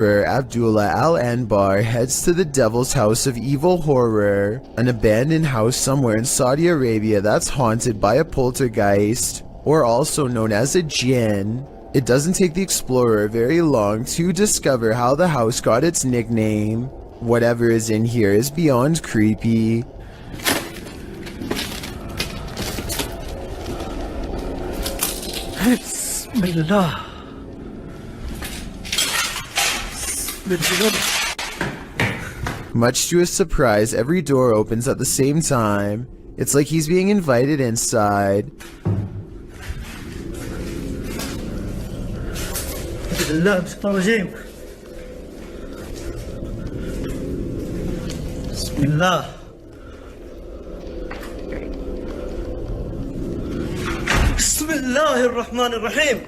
Abdullah Al-Anbar heads to the Devil's House of Evil Horror, an abandoned house somewhere in Saudi Arabia that's haunted by a poltergeist, or also known as a jinn. It doesn't take the explorer very long to discover how the house got its nickname. Whatever is in here is beyond creepy. Bismillah. Much to his surprise, every door opens at the same time. It's like he's being invited inside. Bismillah. Bismillahirrahmanirrahim.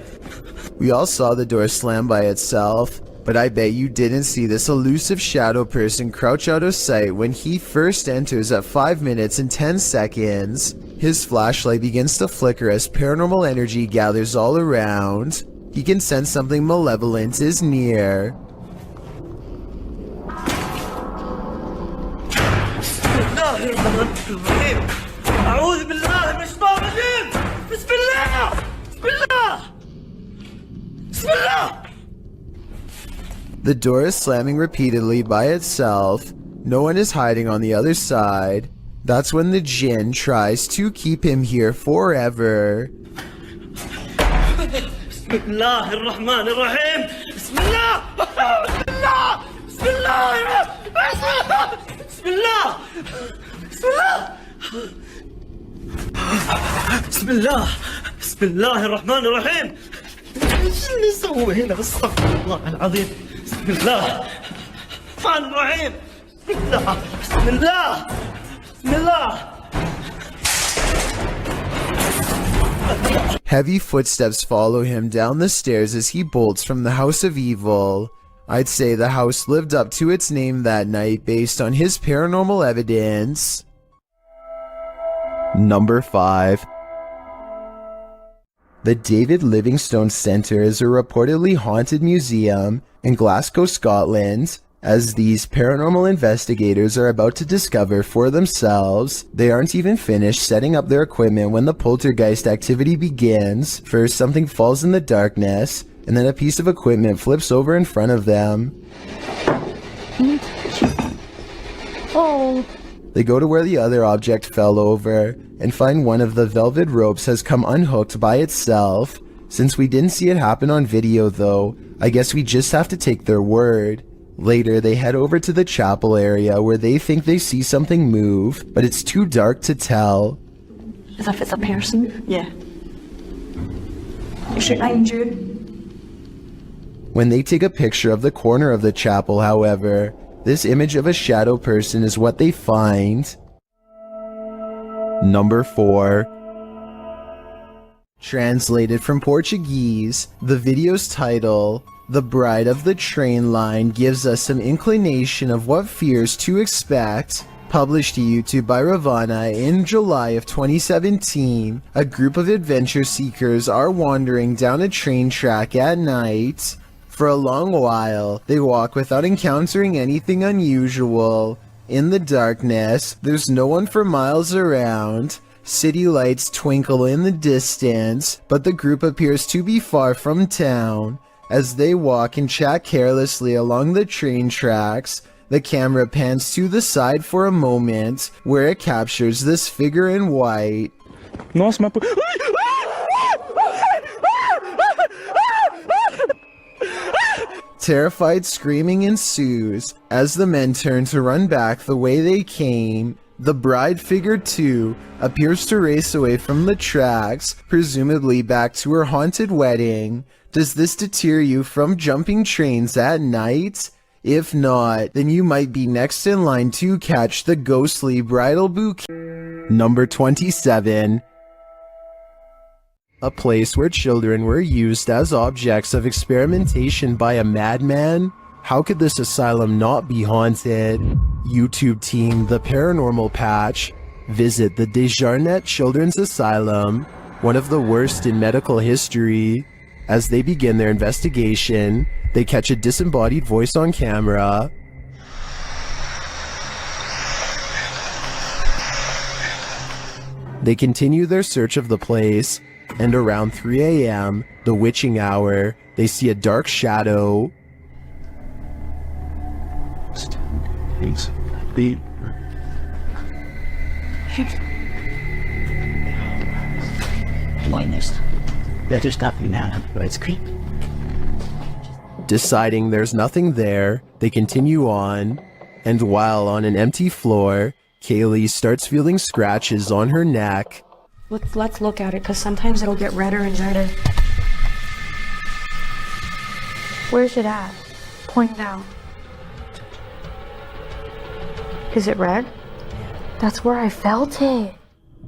We all saw the door slam by itself, but I bet you didn't see this elusive shadow person crouch out of sight when he first enters at 5 minutes and 10 seconds. His flashlight begins to flicker as paranormal energy gathers all around. He can sense something malevolent is near. Bismillahirrahmanirrahim. A'udhu billahi minash shaitanir rajim. Bismillah. Bismillah. Bismillah. The door is slamming repeatedly by itself. No one is hiding on the other side. That's when the jinn tries to keep him here forever. Bismillahirrahmanirrahim. Bismillah. Bismillah. Bismillah. Bismillah. Bismillah. Bismillah. Bismillahirrahmanirrahim. شو اللي سوى هنا؟ استغفر الله العظيم. بسم الله الرحمن الرحيم. بسم الله. بسم الله. بسم الله. Heavy footsteps follow him down the stairs as he bolts from the House of Evil. I'd say the house lived up to its name that night based on his paranormal evidence. Number 5. The David Livingstone Centre is a reportedly haunted museum in Glasgow, Scotland. As these paranormal investigators are about to discover for themselves, they aren't even finished setting up their equipment when the poltergeist activity begins. First, something falls in the darkness, and then a piece of equipment flips over in front of them. Oh. They go to where the other object fell over, and find one of the velvet ropes has come unhooked by itself. Since we didn't see it happen on video though, I guess we just have to take their word. Later, they head over to the chapel area where they think they see something move, but it's too dark to tell. As if it's a person? Yeah. It's behind you. When they take a picture of the corner of the chapel, however, this image of a shadow person is what they find. Number 4. Translated from Portuguese, the video's title, The Bride of the Train Line, gives us some inclination of what fears to expect. Published to YouTube by Ravana in July of 2017, a group of adventure seekers are wandering down a train track at night. For a long while, they walk without encountering anything unusual. In the darkness, there's no one for miles around. City lights twinkle in the distance, but the group appears to be far from town. As they walk and chat carelessly along the train tracks, the camera pans to the side for a moment, where it captures this figure in white. Nossa, mas... Terrified screaming ensues as the men turn to run back the way they came. The bride figure too appears to race away from the tracks, presumably back to her haunted wedding. Does this deter you from jumping trains at night? If not, then you might be next in line to catch the ghostly bridal bouquet. Number 27. A place where children were used as objects of experimentation by a madman? How could this asylum not be haunted? YouTube team The Paranormal Patch. Visit the Desjardins Children's Asylum, one of the worst in medical history. As they begin their investigation, they catch a disembodied voice on camera. They continue their search of the place, and around 3 a.m., the witching hour, they see a dark shadow. Better stop me now, it's creepy. Deciding there's nothing there, they continue on, and while on an empty floor, Kaylee starts feeling scratches on her neck. Let's look at it, because sometimes it'll get redder and redder. Where's it at? Point down. Is it red? That's where I felt it.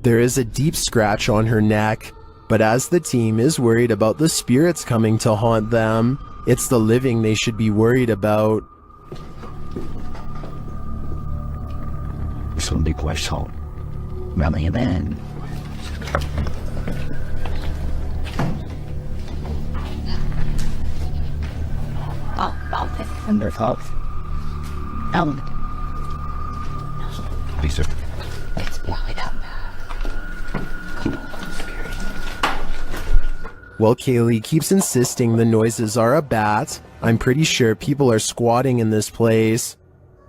There is a deep scratch on her neck, but as the team is worried about the spirits coming to haunt them, it's the living they should be worried about. Some big question. Running a man. And their thoughts. Lisa. It's probably that bad. While Kaylee keeps insisting the noises are a bat, I'm pretty sure people are squatting in this place.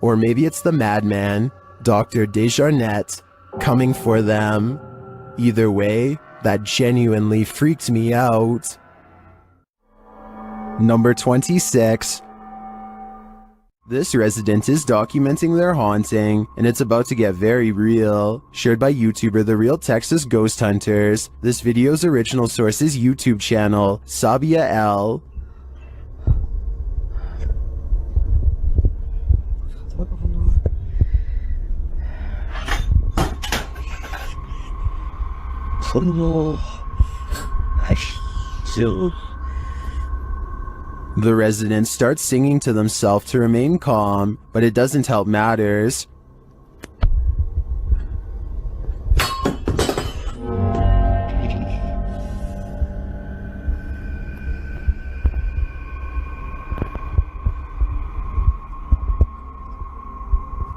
Or maybe it's the madman, Dr. Desjarnette, coming for them. Either way, that genuinely freaked me out. Number 26. This resident is documenting their haunting, and it's about to get very real. Shared by YouTuber The Real Texas Ghost Hunters. This video's original source is YouTube channel, Sabia L. The resident starts singing to themselves to remain calm, but it doesn't help matters.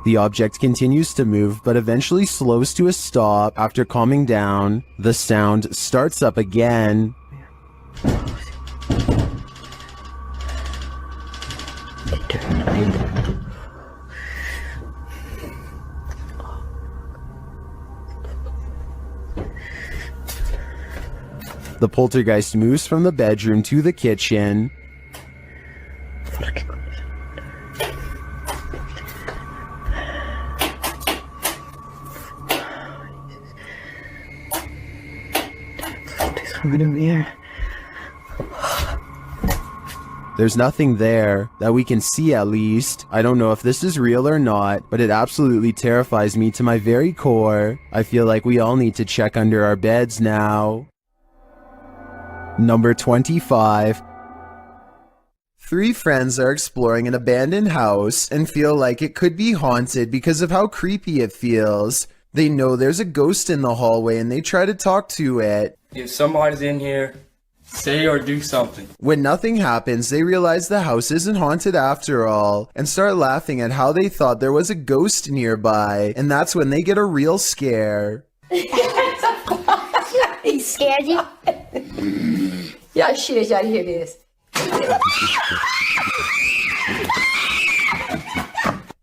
The object continues to move, but eventually slows to a stop after calming down. The sound starts up again. The poltergeist moves from the bedroom to the kitchen. There's nothing there, that we can see at least. I don't know if this is real or not, but it absolutely terrifies me to my very core. I feel like we all need to check under our beds now. Number 25. Three friends are exploring an abandoned house and feel like it could be haunted because of how creepy it feels. They know there's a ghost in the hallway and they try to talk to it. If somebody's in here, say or do something. When nothing happens, they realize the house isn't haunted after all and start laughing at how they thought there was a ghost nearby, and that's when they get a real scare. He scared you? Yeah, shit, y'all hear this.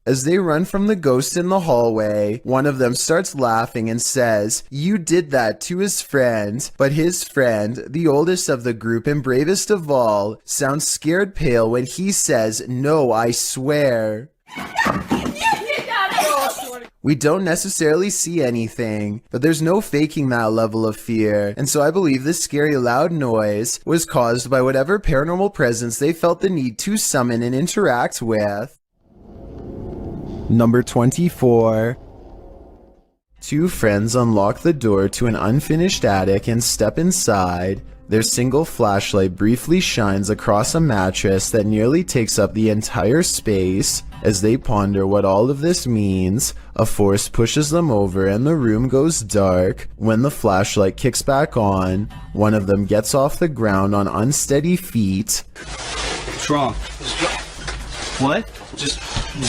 As they run from the ghost in the hallway, one of them starts laughing and says, "You did that," to his friend. But his friend, the oldest of the group and bravest of all, sounds scared pale when he says, "No, I swear." We don't necessarily see anything, but there's no faking that level of fear, and so I believe this scary loud noise was caused by whatever paranormal presence they felt the need to summon and interact with. Number 24. Two friends unlock the door to an unfinished attic and step inside. Their single flashlight briefly shines across a mattress that nearly takes up the entire space. As they ponder what all of this means, a force pushes them over and the room goes dark. When the flashlight kicks back on, one of them gets off the ground on unsteady feet. What's wrong? Just go. What? Just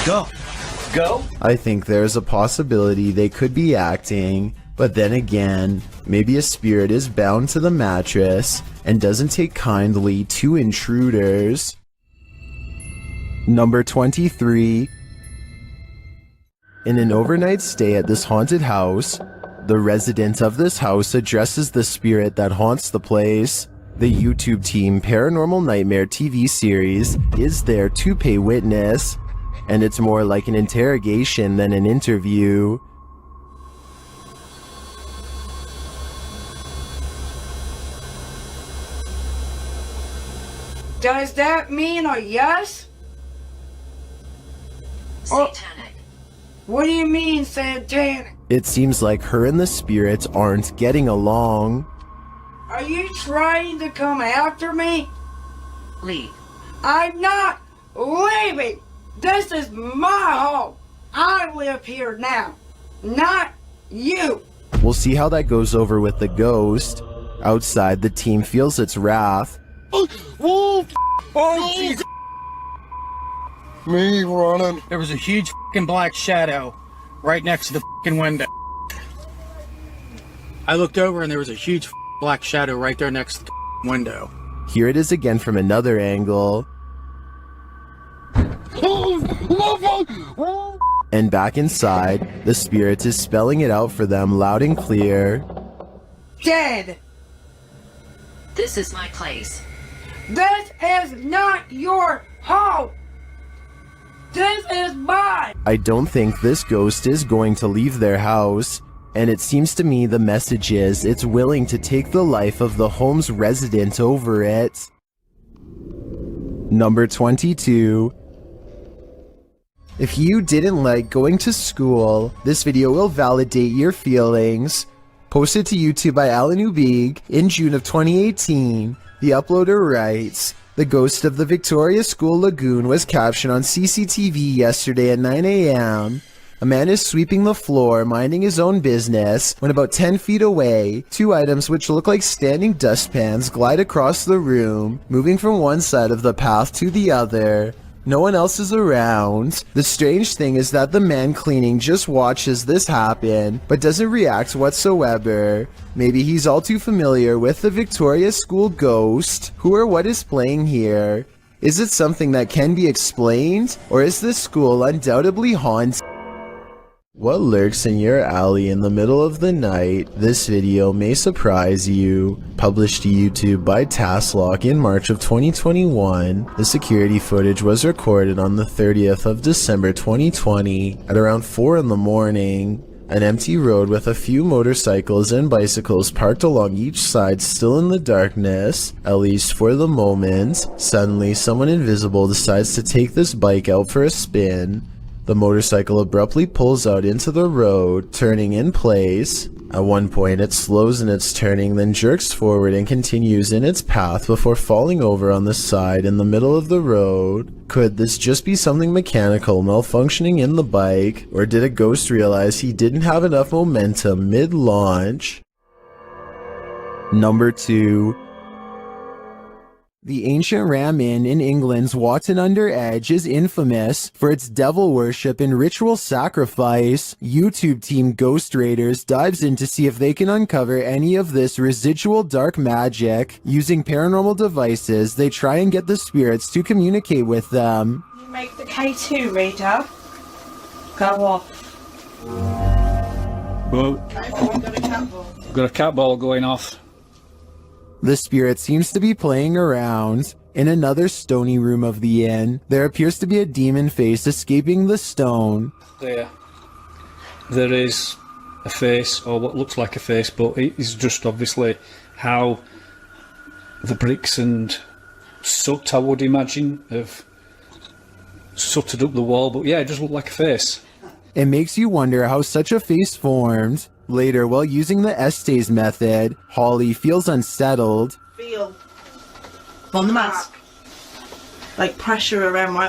go. Go? I think there's a possibility they could be acting, but then again, maybe a spirit is bound to the mattress and doesn't take kindly to intruders. Number 23. In an overnight stay at this haunted house, the resident of this house addresses the spirit that haunts the place. The YouTube team Paranormal Nightmare TV series is there to pay witness, and it's more like an interrogation than an interview. Does that mean a yes? Satanic. What do you mean, satanic? It seems like her and the spirits aren't getting along. Are you trying to come after me? Leave. I'm not leaving. This is my home. I live here now, not you. We'll see how that goes over with the ghost. Outside, the team feels its wrath. Oh, Jesus. Me running. There was a huge fucking black shadow right next to the fucking window. I looked over and there was a huge black shadow right there next to the window. Here it is again from another angle. And back inside, the spirit is spelling it out for them loud and clear. Dead. This is my place. This is not your home. This is mine. I don't think this ghost is going to leave their house, and it seems to me the message is it's willing to take the life of the home's resident over it. Number 22. If you didn't like going to school, this video will validate your feelings. Posted to YouTube by Alan Ubig in June of 2018, the uploader writes, "The ghost of the Victoria School Lagoon was captured on CCTV yesterday at 9 a.m. A man is sweeping the floor, minding his own business, when about 10 feet away, two items which look like standing dustpans glide across the room, moving from one side of the path to the other. No one else is around. The strange thing is that the man cleaning just watches this happen, but doesn't react whatsoever. Maybe he's all too familiar with the Victoria School ghost. Who or what is playing here? Is it something that can be explained, or is this school undoubtedly haunted? What lurks in your alley in the middle of the night? This video may surprise you. Published to YouTube by Tasklock in March of 2021, the security footage was recorded on the 30th of December 2020 at around 4 in the morning. An empty road with a few motorcycles and bicycles parked along each side, still in the darkness, at least for the moment. Suddenly, someone invisible decides to take this bike out for a spin. The motorcycle abruptly pulls out into the road, turning in place. At one point, it slows in its turning, then jerks forward and continues in its path before falling over on the side in the middle of the road. Could this just be something mechanical malfunctioning in the bike, or did a ghost realize he didn't have enough momentum mid-launch? Number 2. The ancient Ram Inn in England's Watton-under-Edge is infamous for its devil worship and ritual sacrifice. YouTube team Ghost Raiders dives in to see if they can uncover any of this residual dark magic. Using paranormal devices, they try and get the spirits to communicate with them. You make the K2 reader go off. Well, Got a cat ball. got a cat ball going off. The spirit seems to be playing around. In another stony room of the inn, there appears to be a demon face escaping the stone. There is a face, or what looks like a face, but it is just obviously how the bricks and soot, I would imagine, have sooted up the wall. But yeah, it does look like a face. It makes you wonder how such a face formed. Later, while using the Estes method, Holly feels unsettled. feel on the mask, like pressure around my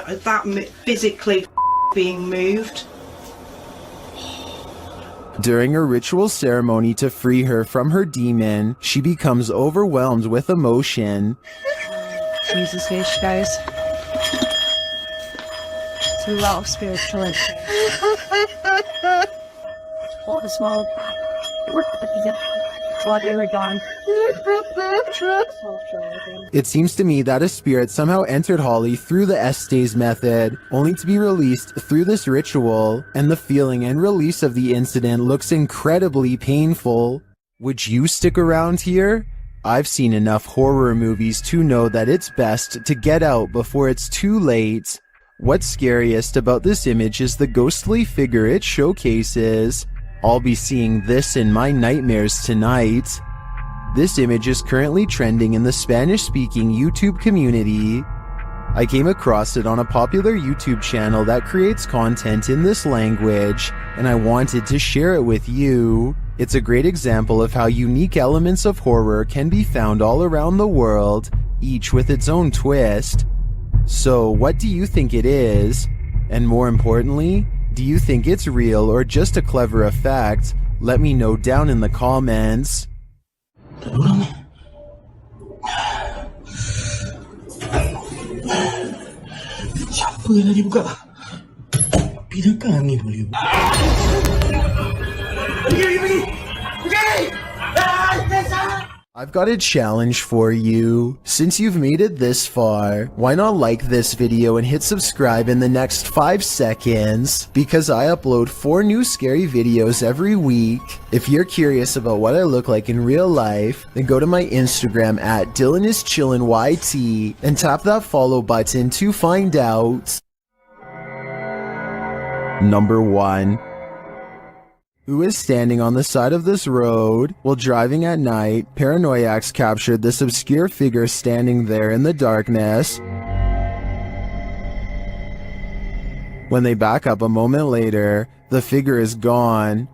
physically being moved. During a ritual ceremony to free her from her demon, she becomes overwhelmed with emotion. Jesus H, guys. It's a lot of spiritual energy. All the small. While they were gone. It seems to me that a spirit somehow entered Holly through the Estes method, only to be released through this ritual, and the feeling and release of the incident looks incredibly painful. Would you stick around here? I've seen enough horror movies to know that it's best to get out before it's too late. What's scariest about this image is the ghostly figure it showcases. I'll be seeing this in my nightmares tonight. This image is currently trending in the Spanish-speaking YouTube community. I came across it on a popular YouTube channel that creates content in this language, and I wanted to share it with you. It's a great example of how unique elements of horror can be found all around the world, each with its own twist. So, what do you think it is? And more importantly, do you think it's real or just a clever effect? Let me know down in the comments. Siapa yang tadi buka? Bidangkan ni boleh. Pergi! I've got a challenge for you. Since you've made it this far, why not like this video and hit subscribe in the next 5 seconds? Because I upload 4 new scary videos every week. If you're curious about what I look like in real life, then go to my Instagram at DylanIsChillinYT and tap that follow button to find out. Number 1. Who is standing on the side of this road? While driving at night, paranoiacs captured this obscure figure standing there in the darkness. When they back up a moment later, the figure is gone.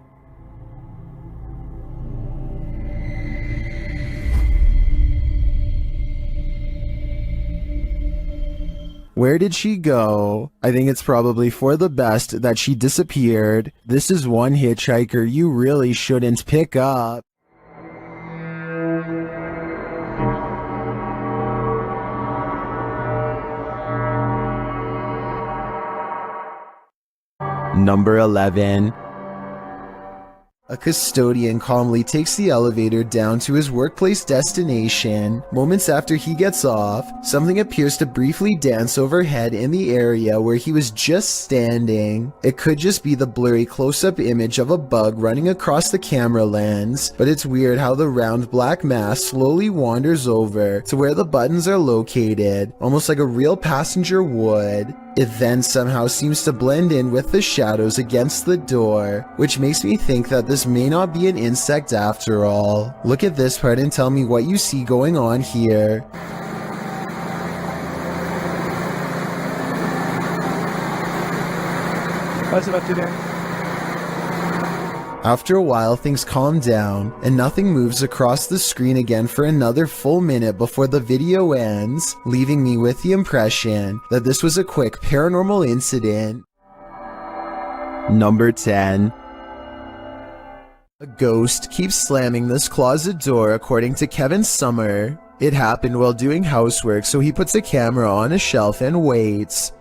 Where did she go? I think it's probably for the best that she disappeared. This is one hitchhiker you really shouldn't pick up. Number 11. A custodian calmly takes the elevator down to his workplace destination. Moments after he gets off, something appears to briefly dance overhead in the area where he was just standing. It could just be the blurry close-up image of a bug running across the camera lens, but it's weird how the round black mass slowly wanders over to where the buttons are located, almost like a real passenger would. It then somehow seems to blend in with the shadows against the door, which makes me think that this may not be an insect after all. Look at this part and tell me what you see going on here. What's about to do? After a while, things calm down, and nothing moves across the screen again for another full minute before the video ends, leaving me with the impression that this was a quick paranormal incident. Number 10. A ghost keeps slamming this closet door according to Kevin Summer. It happened while doing housework, so he puts a camera on a shelf and waits.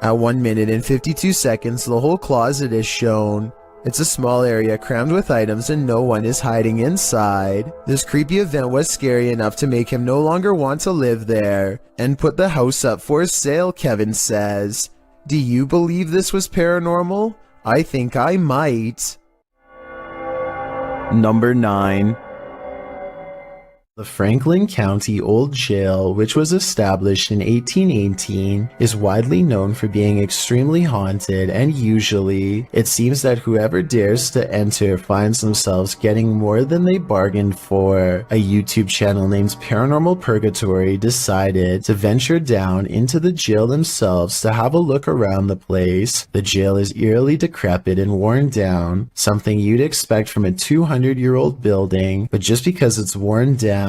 At 1 minute and 52 seconds, the whole closet is shown. It's a small area crammed with items and no one is hiding inside. This creepy event was scary enough to make him no longer want to live there and put the house up for sale, Kevin says. Do you believe this was paranormal? I think I might. Number 9. The Franklin County Old Jail, which was established in 1818, is widely known for being extremely haunted, and usually, it seems that whoever dares to enter finds themselves getting more than they bargained for. A YouTube channel named Paranormal Purgatory decided to venture down into the jail themselves to have a look around the place. The jail is eerily decrepit and worn down, something you'd expect from a 200-year-old building, but just because it's worn down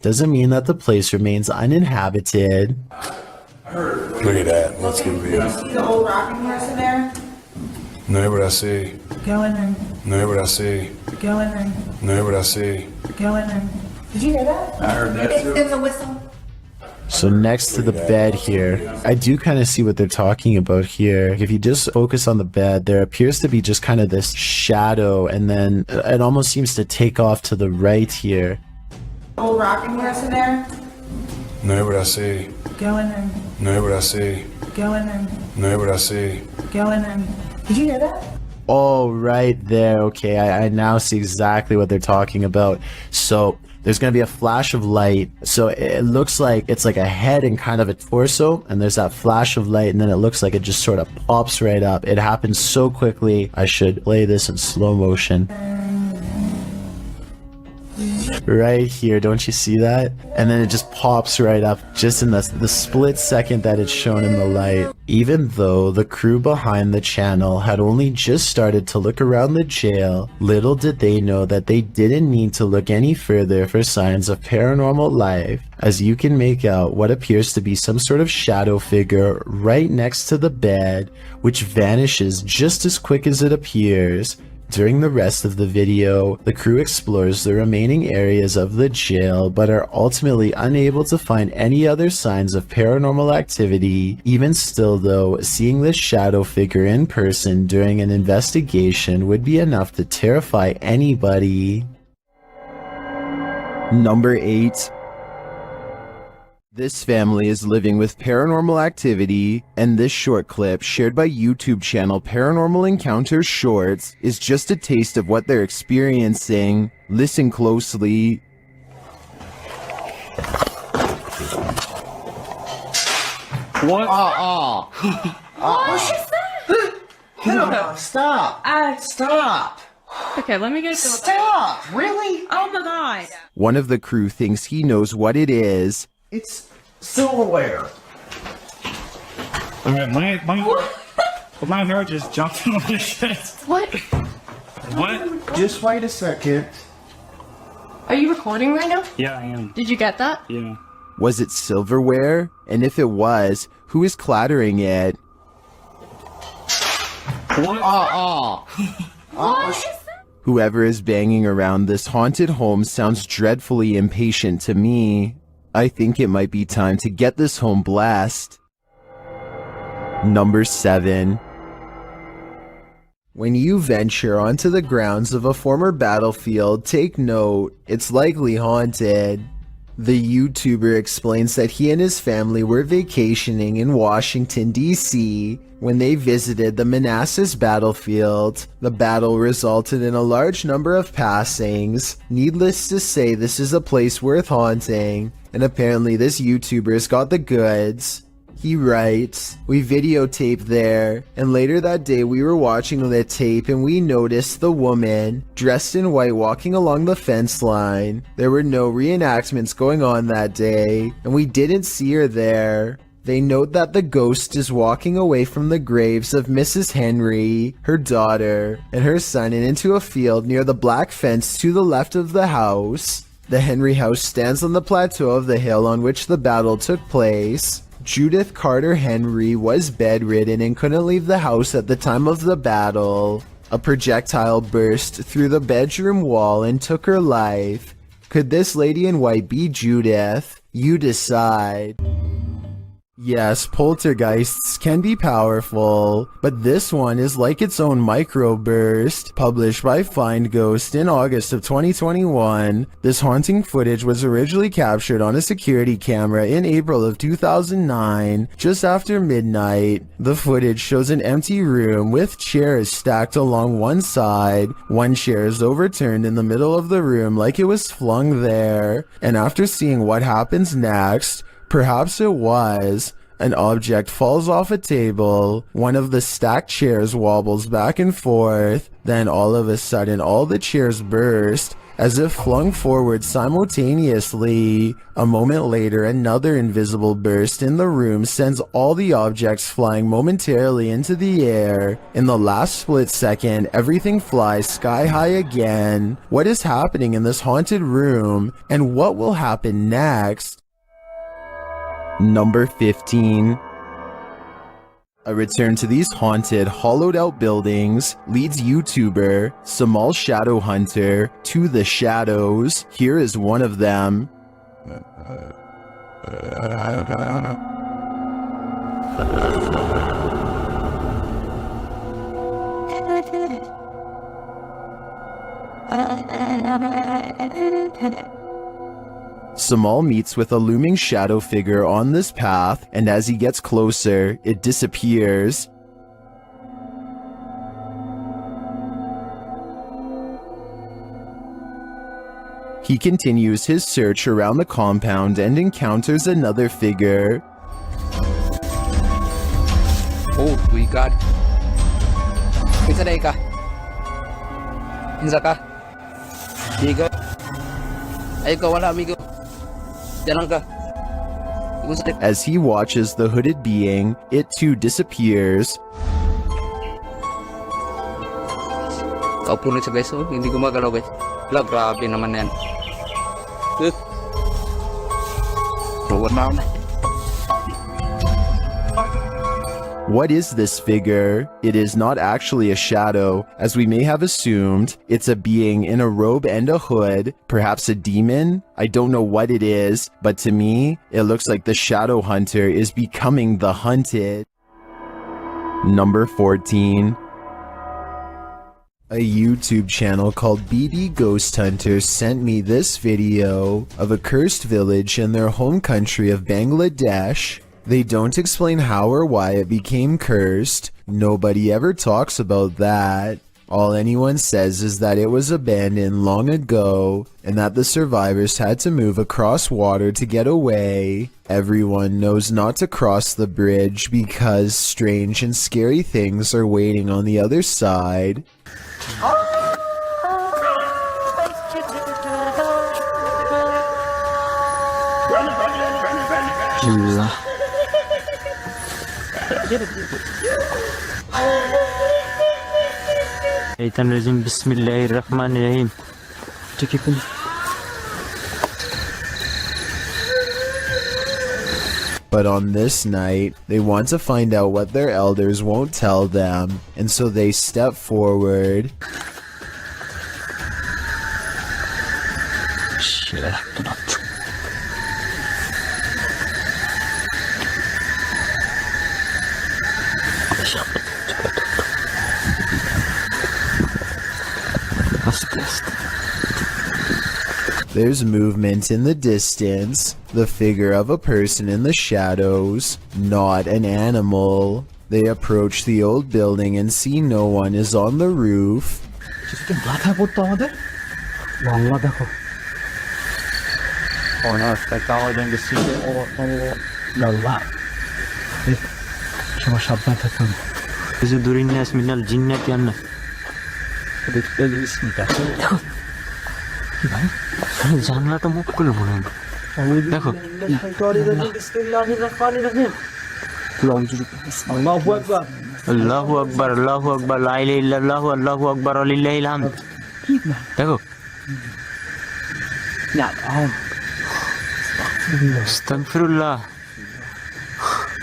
doesn't mean that the place remains uninhabited. Look at that. Let's get real. You see the old rocking horse in there? Know what I see. Go in there. Know what I see. Go in there. Know what I see. Go in there. Did you hear that? I heard that too. There's a whistle. So next to the bed here, I do kind of see what they're talking about here. If you just focus on the bed, there appears to be just kind of this shadow, and then it almost seems to take off to the right here. Old rocking horse in there? Know what I see. Go in there. Know what I see. Go in there. Know what I see. Go in there. Did you hear that? Oh, right there. Okay, I now see exactly what they're talking about. So there's going to be a flash of light. So it looks like it's like a head and kind of a torso, and there's that flash of light, and then it looks like it just sort of pops right up. It happens so quickly. I should play this in slow motion. Right here, don't you see that? And then it just pops right up just in the split second that it's shown in the light. Even though the crew behind the channel had only just started to look around the jail, little did they know that they didn't need to look any further for signs of paranormal life, as you can make out what appears to be some sort of shadow figure right next to the bed, which vanishes just as quick as it appears. During the rest of the video, the crew explores the remaining areas of the jail, but are ultimately unable to find any other signs of paranormal activity. Even still though, seeing this shadow figure in person during an investigation would be enough to terrify anybody. Number 8. This family is living with paranormal activity, and this short clip, shared by YouTube channel Paranormal Encounters Shorts, is just a taste of what they're experiencing. Listen closely. What? No, stop. Stop. Okay, let me get Stop. Really? Oh my god. One of the crew thinks he knows what it is. It's silverware. Alright, my hair just jumped in my shit. What? What? Just wait a second. Are you recording right now? Yeah, I am. Did you get that? Yeah. Was it silverware? And if it was, who is clattering it? What? Whoever is banging around this haunted home sounds dreadfully impatient to me. I think it might be time to get this home blessed. Number 7. When you venture onto the grounds of a former battlefield, take note, it's likely haunted. The YouTuber explains that he and his family were vacationing in Washington, D.C. when they visited the Manassas battlefield. The battle resulted in a large number of passings. Needless to say, this is a place worth haunting, and apparently this YouTuber's got the goods. He writes, "We videotaped there, and later that day we were watching the tape and we noticed the woman, dressed in white, walking along the fence line. There were no reenactments going on that day, and we didn't see her there." They note that the ghost is walking away from the graves of Mrs. Henry, her daughter, and her son, and into a field near the black fence to the left of the house. The Henry house stands on the plateau of the hill on which the battle took place. Judith Carter Henry was bedridden and couldn't leave the house at the time of the battle. A projectile burst through the bedroom wall and took her life. Could this lady in white be Judith? You decide. Yes, poltergeists can be powerful, but this one is like its own microburst. Published by Find Ghost in August of 2021, this haunting footage was originally captured on a security camera in April of 2009, just after midnight. The footage shows an empty room with chairs stacked along one side. One chair is overturned in the middle of the room like it was flung there, and after seeing what happens next, perhaps it was, an object falls off a table, one of the stacked chairs wobbles back and forth, then all of a sudden all the chairs burst, as if flung forward simultaneously. A moment later, another invisible burst in the room sends all the objects flying momentarily into the air. In the last split second, everything flies sky high again. What is happening in this haunted room, and what will happen next? Number 15. A return to these haunted, hollowed-out buildings leads YouTuber Samal Shadow Hunter to the shadows. Here is one of them. Samal meets with a looming shadow figure on this path, and as he gets closer, it disappears. He continues his search around the compound and encounters another figure. Oh, we got. Pinsa day ka. Pinsa ka. Amigo. Ay, ikaw wala, amigo. Diyan lang ka. As he watches the hooded being, it too disappears. Kaupo na siya guys, oh. Hindi gumagalaw guys. Wala, grabe naman yan. What is this figure? It is not actually a shadow, as we may have assumed. It's a being in a robe and a hood, perhaps a demon? I don't know what it is, but to me, it looks like the shadow hunter is becoming the hunted. Number 14. A YouTube channel called BD Ghost Hunters sent me this video of a cursed village in their home country of Bangladesh. They don't explain how or why it became cursed. Nobody ever talks about that. All anyone says is that it was abandoned long ago and that the survivors had to move across water to get away. Everyone knows not to cross the bridge because strange and scary things are waiting on the other side. Bismillahirrahmanirrahim. But on this night, they want to find out what their elders won't tell them, and so they step forward. There's movement in the distance, the figure of a person in the shadows, not an animal. They approach the old building and see no one is on the roof. জানলা তো মুখ করে মনে হয় দেখো আল্লাহু আকবার লা ইলাহা ইল্লাল্লাহু আল্লাহু আকবার লিল্লাহিল হামদ দেখো আস্তাগফিরুল্লাহ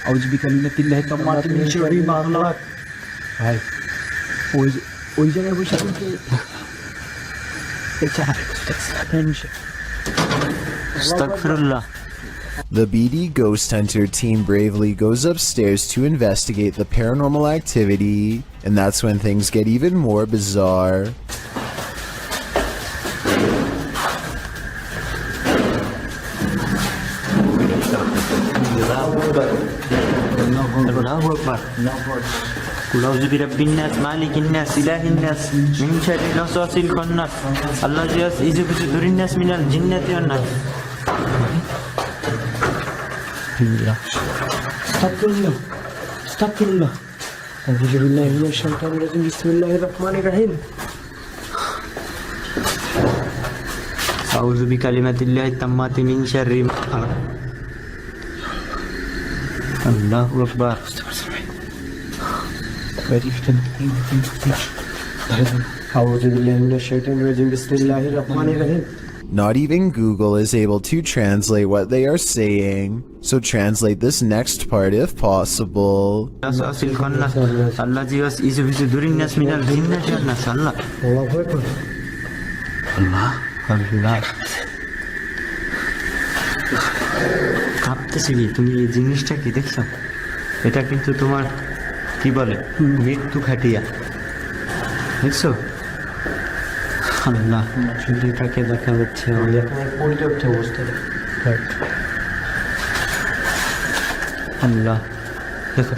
আউযু বিকালিমাতিল্লাহি তাম্মাতি মিন শাররি মা খালাক ভাই ওই জায়গায় বসে কিন্তু Astaghfirullah. The BD Ghost Hunter team bravely goes upstairs to investigate the paranormal activity, and that's when things get even more bizarre. الله أكبر قل أعوذ برب الناس مالك الناس إله الناس من شر الوسواس الخناس الذي يوسوس في صدور الناس من الجنة والناس. Astagfirullah. Astagfirullah. A'udzu billahi minasy syaithanir rajim. Bismillahirrahmanirrahim. أعوذ بكلمات الله التامات من شر ما خلق. الله أكبر. A'udzu billahi minasy syaithanir rajim. Bismillahirrahmanirrahim. Not even Google is able to translate what they are saying, so translate this next part if possible. الوسواس الخناس الذي يوسوس في صدور الناس من الجنة والناس. الله أكبر. الله الله কাঁপতেছে কি তুমি এই জিনিসটা কি দেখছো? এটা কিন্তু তোমার কি বলে মৃত্যু খাটিয়া দেখছো? আল্লাহ এটাকে দেখা যাচ্ছে পরিত্যক্ত অবস্থায়। আল্লাহ দেখো।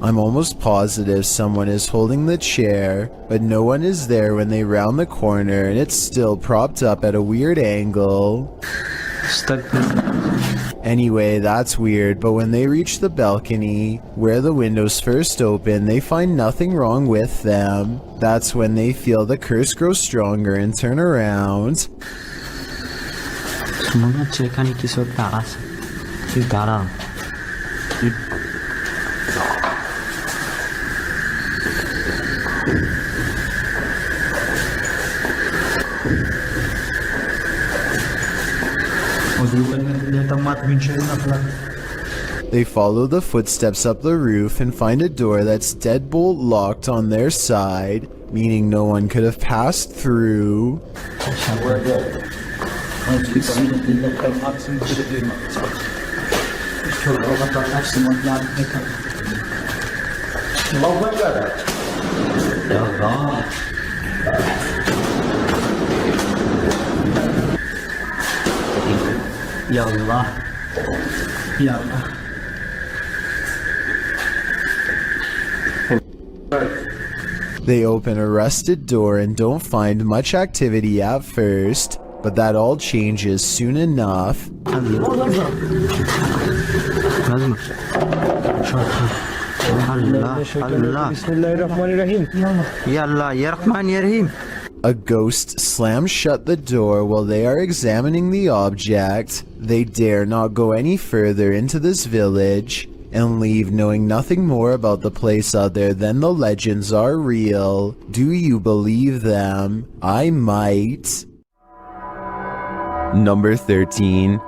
I'm almost positive someone is holding the chair, but no one is there when they round the corner and it's still propped up at a weird angle. Anyway, that's weird, but when they reach the balcony, where the windows first open, they find nothing wrong with them. That's when they feel the curse grow stronger and turn around. They follow the footsteps up the roof and find a door that's deadbolt locked on their side, meaning no one could have passed through. Ya Allah. Ya Allah. They open a rusted door and don't find much activity at first, but that all changes soon enough. A ghost slams shut the door while they are examining the object. They dare not go any further into this village and leave knowing nothing more about the place other than the legends are real. Do you believe them? I might. Number 13.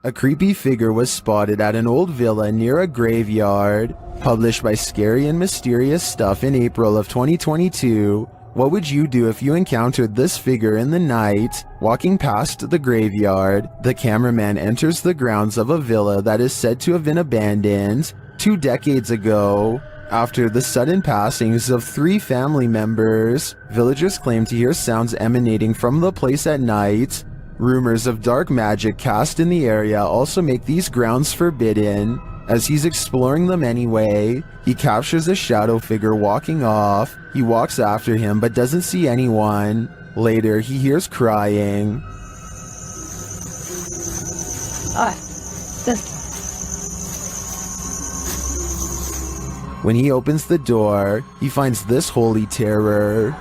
A creepy figure was spotted at an old villa near a graveyard. Published by Scary and Mysterious Stuff in April of 2022. What would you do if you encountered this figure in the night? Walking past the graveyard, the cameraman enters the grounds of a villa that is said to have been abandoned 2 decades ago. After the sudden passings of 3 family members, villagers claim to hear sounds emanating from the place at night. Rumors of dark magic cast in the area also make these grounds forbidden. As he's exploring them anyway, he captures a shadow figure walking off. He walks after him but doesn't see anyone. Later, he hears crying. When he opens the door, he finds this holy terror.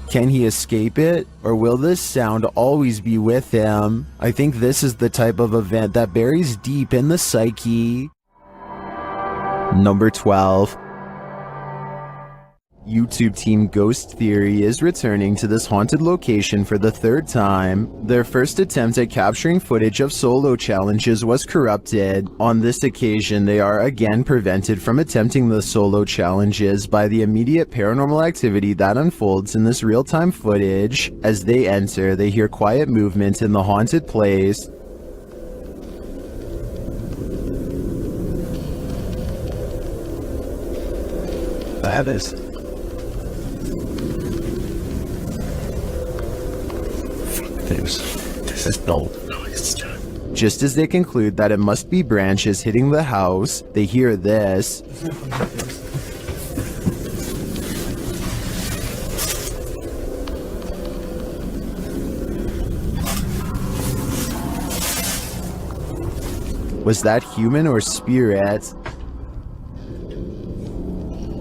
Can he escape it, or will this sound always be with him? I think this is the type of event that buries deep in the psyche. Number 12. YouTube team Ghost Theory is returning to this haunted location for the third time. Their first attempt at capturing footage of solo challenges was corrupted. On this occasion, they are again prevented from attempting the solo challenges by the immediate paranormal activity that unfolds in this real-time footage. As they enter, they hear quiet movement in the haunted place. That is. This is no noise. Just as they conclude that it must be branches hitting the house, they hear this. Was that human or spirit?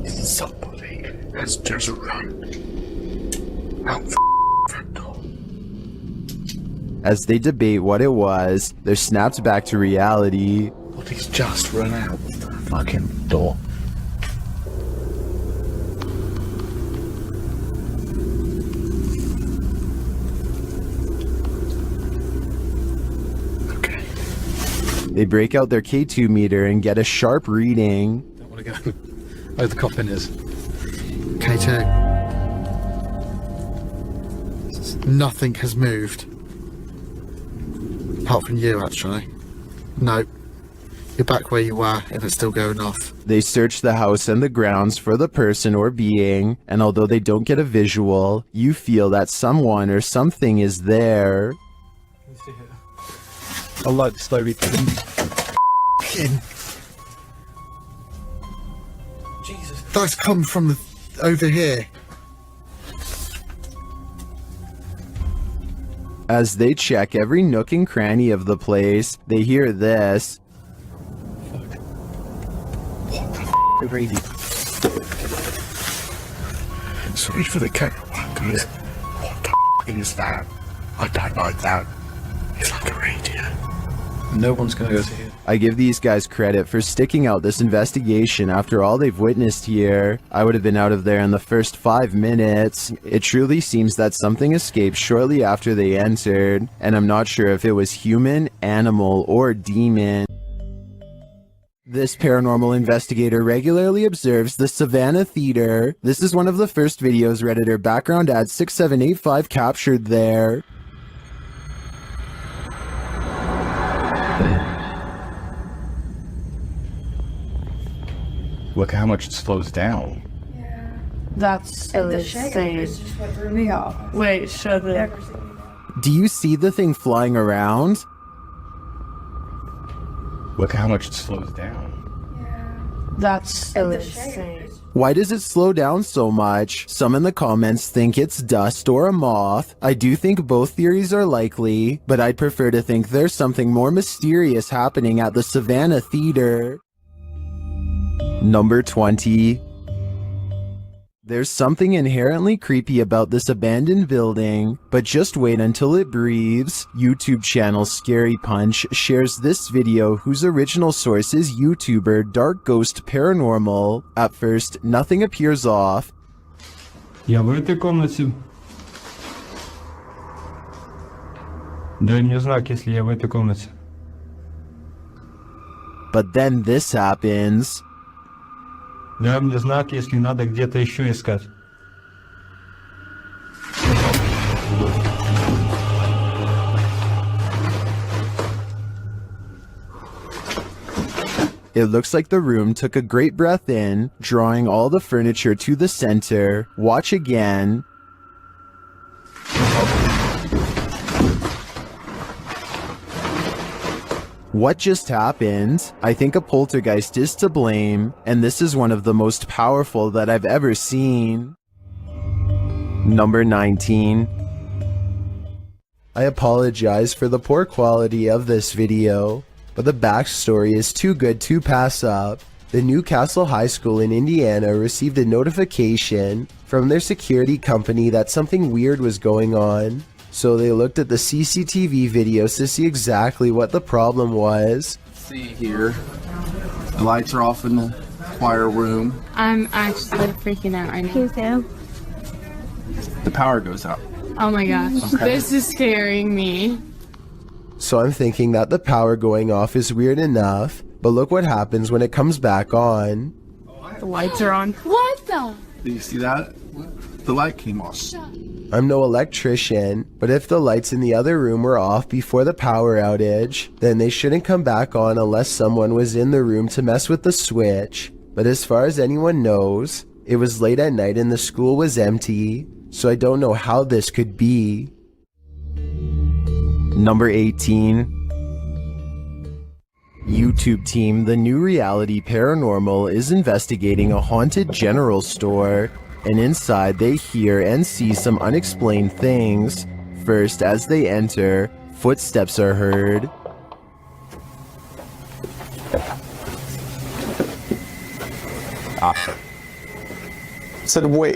Somebody has just run out the front door. As they debate what it was, they're snapped back to reality. But he's just run out the fucking door. They break out their K2 meter and get a sharp reading. Don't want to go where the coffin is. K2. Nothing has moved. Apart from you, actually. No. You're back where you were, and it's still going off. They search the house and the grounds for the person or being, and although they don't get a visual, you feel that someone or something is there. I like the slow read. Jesus. That's come from over here. As they check every nook and cranny of the place, they hear this. Really. Sorry for the camera workers. What the is that? I don't like that. It's like a radio. No one's gonna go to here. I give these guys credit for sticking out this investigation after all they've witnessed here. I would have been out of there in the first 5 minutes. It truly seems that something escaped shortly after they entered, and I'm not sure if it was human, animal, or demon. This paranormal investigator regularly observes the Savannah Theater. This is one of the first videos Redditor background ad 6785 captured there. Look how much it slows down. That's insane. what threw me off. Wait, show the... Do you see the thing flying around? Look how much it slows down. That's insane. Why does it slow down so much? Some in the comments think it's dust or a moth. I do think both theories are likely, but I'd prefer to think there's something more mysterious happening at the Savannah Theater. Number 20. There's something inherently creepy about this abandoned building, but just wait until it breathes. YouTube channel Scary Punch shares this video whose original source is YouTuber Dark Ghost Paranormal. At first, nothing appears off. Я в этой комнате. Дай мне знак, если я в этой комнате. But then this happens. Дай мне знак, если надо где-то еще искать. It looks like the room took a great breath in, drawing all the furniture to the center. Watch again. What just happened? I think a poltergeist is to blame, and this is one of the most powerful that I've ever seen. Number 19. I apologize for the poor quality of this video, but the backstory is too good to pass up. The Newcastle High School in Indiana received a notification from their security company that something weird was going on. So they looked at the CCTV videos to see exactly what the problem was. See here, the lights are off in the choir room. I'm actually freaking out right now. You too? The power goes out. Oh my gosh. Okay. This is scaring me. So I'm thinking that the power going off is weird enough, but look what happens when it comes back on. The lights are on. What the? Do you see that? The light came off. I'm no electrician, but if the lights in the other room were off before the power outage, then they shouldn't come back on unless someone was in the room to mess with the switch. But as far as anyone knows, it was late at night and the school was empty, so I don't know how this could be. Number 18. YouTube team, the new reality paranormal is investigating a haunted general store, and inside they hear and see some unexplained things. First, as they enter, footsteps are heard.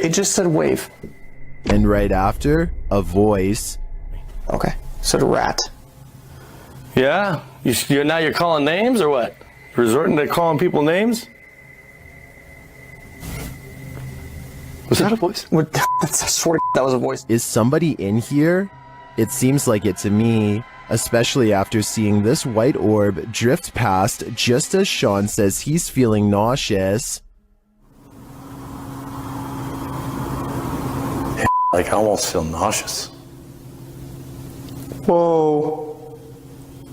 It just said wave. And right after, a voice. Okay, said rat. Yeah? Now you're calling names or what? Resorting to calling people names? Was that a voice? I swear that was a voice. Is somebody in here? It seems like it to me, especially after seeing this white orb drift past just as Sean says he's feeling nauseous. Like, I almost feel nauseous. Whoa.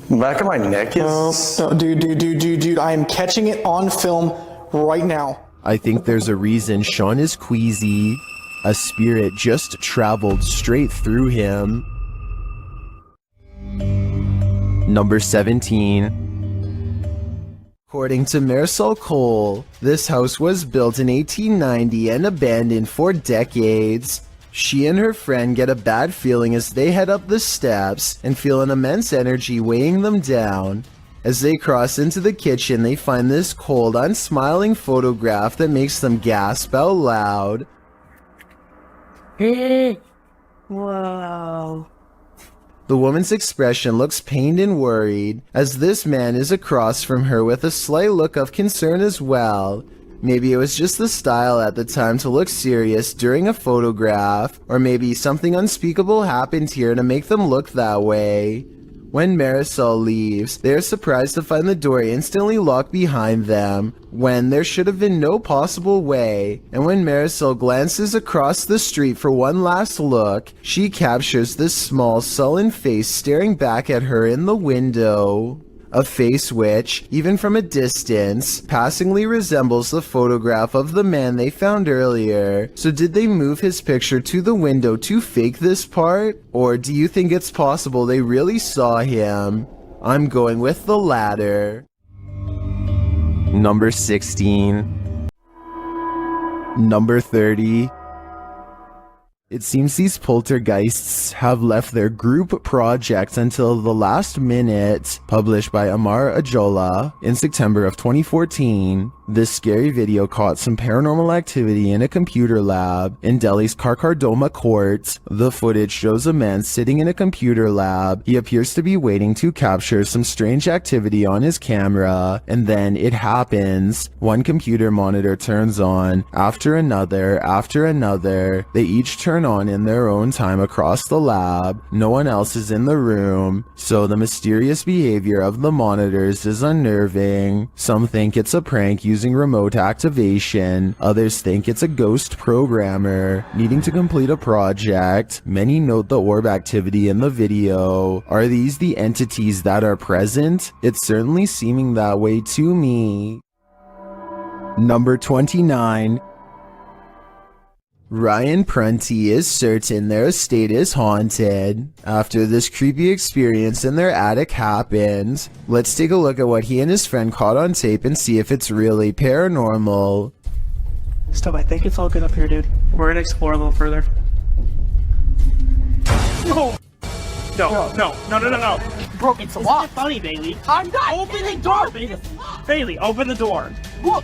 The back of my neck is... No, dude, I am catching it on film right now. I think there's a reason Sean is queasy. A spirit just traveled straight through him. Number 17. According to Marisol Cole, this house was built in 1890 and abandoned for decades. She and her friend get a bad feeling as they head up the steps and feel an immense energy weighing them down. As they cross into the kitchen, they find this cold, unsmiling photograph that makes them gasp out loud. Whoa. The woman's expression looks pained and worried, as this man is across from her with a slight look of concern as well. Maybe it was just the style at the time to look serious during a photograph, or maybe something unspeakable happened here to make them look that way. When Marisol leaves, they are surprised to find the door instantly locked behind them, when there should have been no possible way. And when Marisol glances across the street for one last look, she captures this small, sullen face staring back at her in the window. A face which, even from a distance, passingly resembles the photograph of the man they found earlier. So did they move his picture to the window to fake this part? Or do you think it's possible they really saw him? I'm going with the latter. Number 16. Number 30. It seems these poltergeists have left their group project until the last minute, published by Amar Ajola in September of 2014. This scary video caught some paranormal activity in a computer lab in Delhi's Karkardoma court. The footage shows a man sitting in a computer lab. He appears to be waiting to capture some strange activity on his camera, and then it happens. One computer monitor turns on, after another, they each turn on in their own time across the lab. No one else is in the room, so the mysterious behavior of the monitors is unnerving. Some think it's a prank using remote activation. Others think it's a ghost programmer needing to complete a project. Many note the orb activity in the video. Are these the entities that are present? It's certainly seeming that way to me. Number 29. Ryan Prunty is certain their estate is haunted after this creepy experience in their attic happened. Let's take a look at what he and his friend caught on tape and see if it's really paranormal. Stop, I think it's all good up here, dude. We're gonna explore a little further. No! No. Bro, it's locked. Funny, Bailey. I'm not. Open the door, Bailey. Bailey, open the door. Look.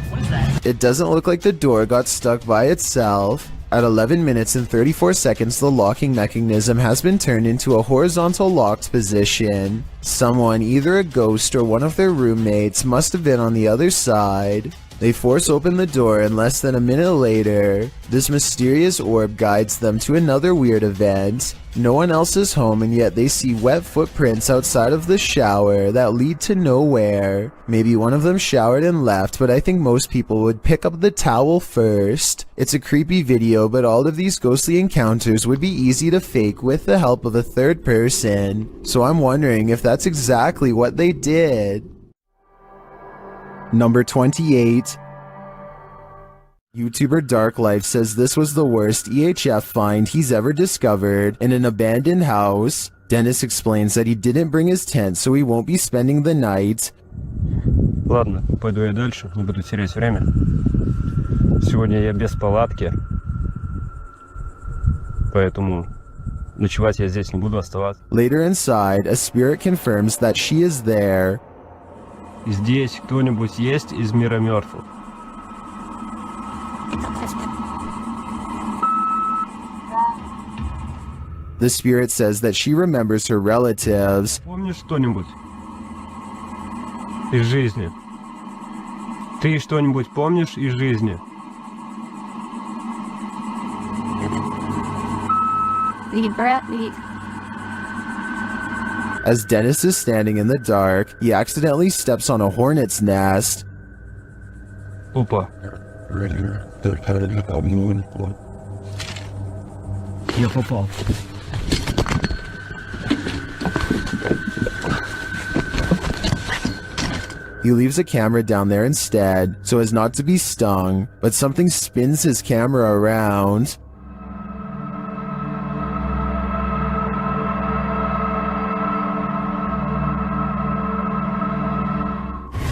What is that? It doesn't look like the door got stuck by itself. At 11 minutes and 34 seconds, the locking mechanism has been turned into a horizontal locked position. Someone, either a ghost or one of their roommates, must have been on the other side. They force open the door, and less than a minute later, this mysterious orb guides them to another weird event. No one else is home, and yet they see wet footprints outside of the shower that lead to nowhere. Maybe one of them showered and left, but I think most people would pick up the towel first. It's a creepy video, but all of these ghostly encounters would be easy to fake with the help of a third person. So I'm wondering if that's exactly what they did. Number 28. YouTuber Dark Life says this was the worst EHF find he's ever discovered in an abandoned house. Dennis explains that he didn't bring his tent, so he won't be spending the night. Ладно, пойду я дальше, не буду терять время. Сегодня я без палатки, поэтому ночевать я здесь не буду оставаться. Later inside, a spirit confirms that she is there. Здесь кто-нибудь есть из мира мертвых? The spirit says that she remembers her relatives. Помнишь что-нибудь из жизни? Ты что-нибудь помнишь из жизни? As Dennis is standing in the dark, he accidentally steps on a hornet's nest. Опа. Я попал. He leaves a camera down there instead, so as not to be stung, but something spins his camera around.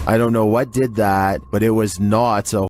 I don't know what did that, but it was not a